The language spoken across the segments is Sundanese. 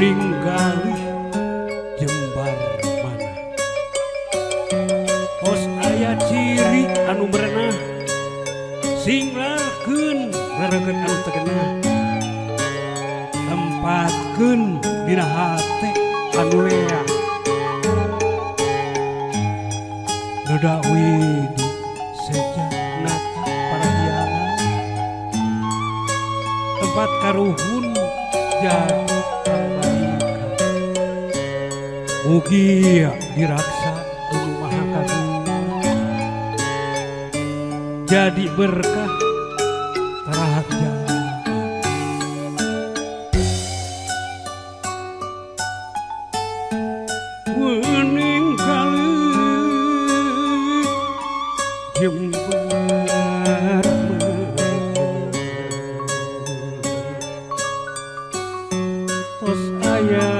ningali jembar mana tos aya ciri anu berenah sing larkeun raregeun anu tegenah tempatkeun dina hate anu leak Noda widi sejak nata parahiangan tempat karuhun jadi kembalikan mugia diraksa Guru Maha Kagungan jadi berkah terahat jalan meninggali jembar tos aya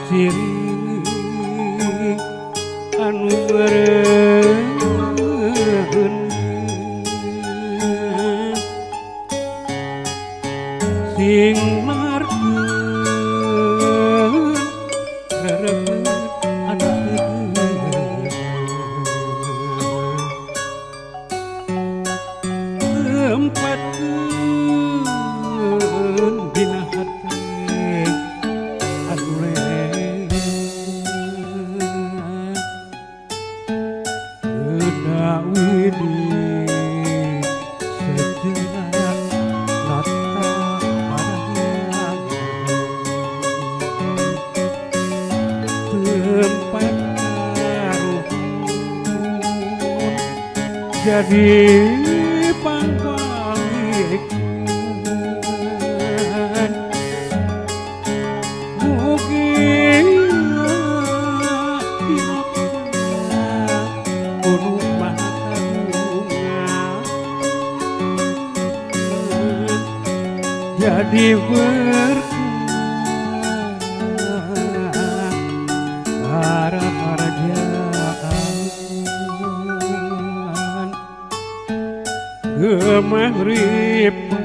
ciri anu meureun sing larkeun raregeun anu tempatkeun dina hate anu leak Noda widi sejenak nata parahiangan tempat karuhun jadi pangpangikeun mugia dilaksana Guru Maha Kagungan jadi berkah para kerajaan gemah ripa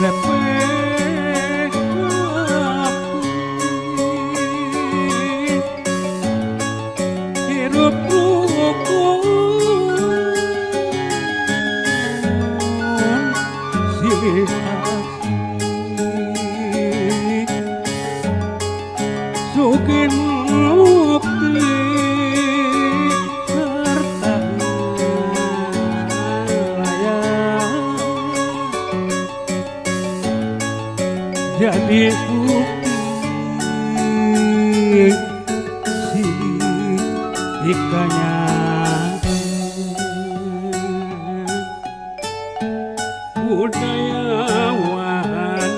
repeh hirup rukun silih asih sugih mukti serta jadi bukti si ikanya budayawan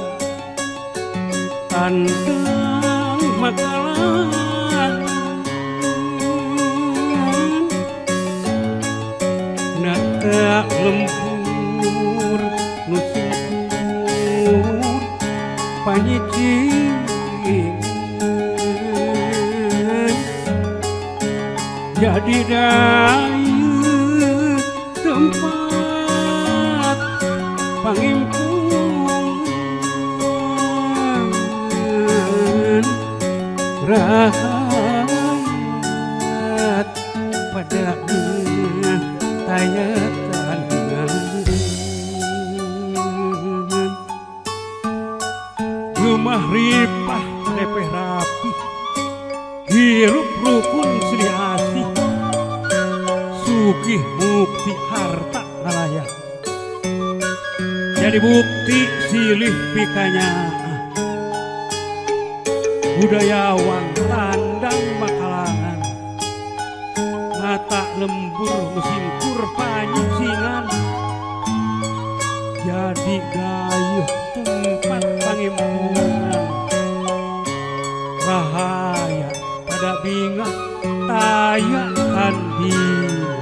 tantang makalan nata lembur nusingur panyicing jadi dayu tempat pangimpungan rahat pada tayatan rumah ripah lepeh rapi hirup rukun silih asih sugih mukti harta ngalayak jadi bukti silih pikanya budayawan tandang makalangan ngata lembur mesin kurpanyicingan jadi gayuh tempat pangimpungan rahaya pada bingah tayakan dina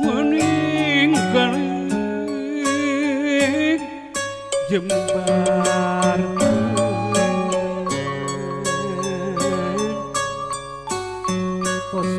meninggali jembar tos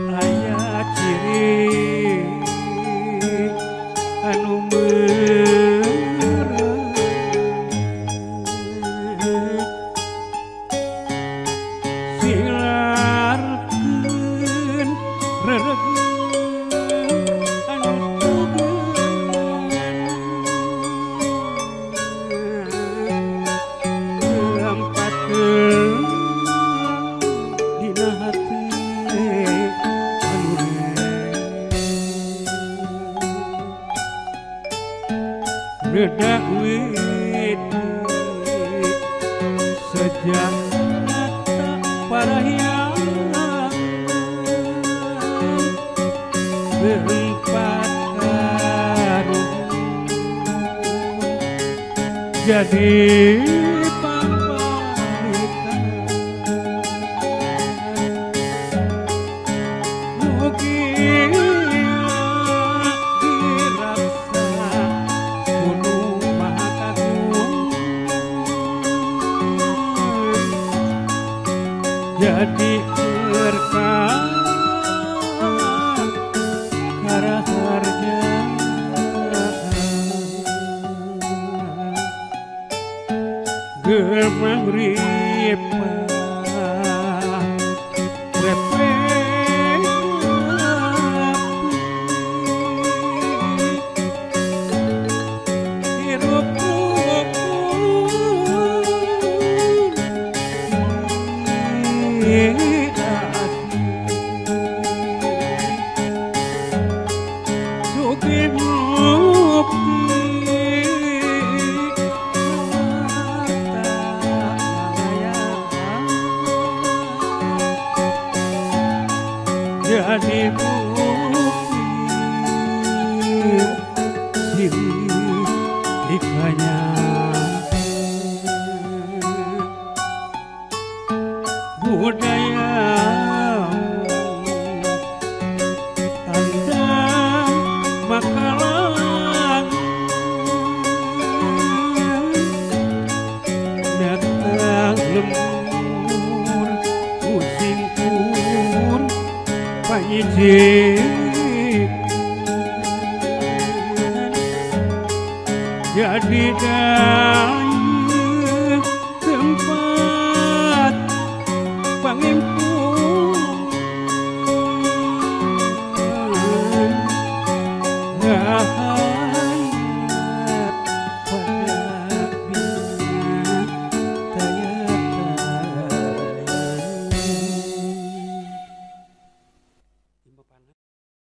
Bedak wit sejak para hiangan berempat karung jadi pambalikan mungkin dirasa gunung Mahakagung jadi berkah karaharja gemang ripa repek jadi bukti ikanya budaya tanda makalang datang lembur pusing pun panjir jadi dayu tempat pangimpuan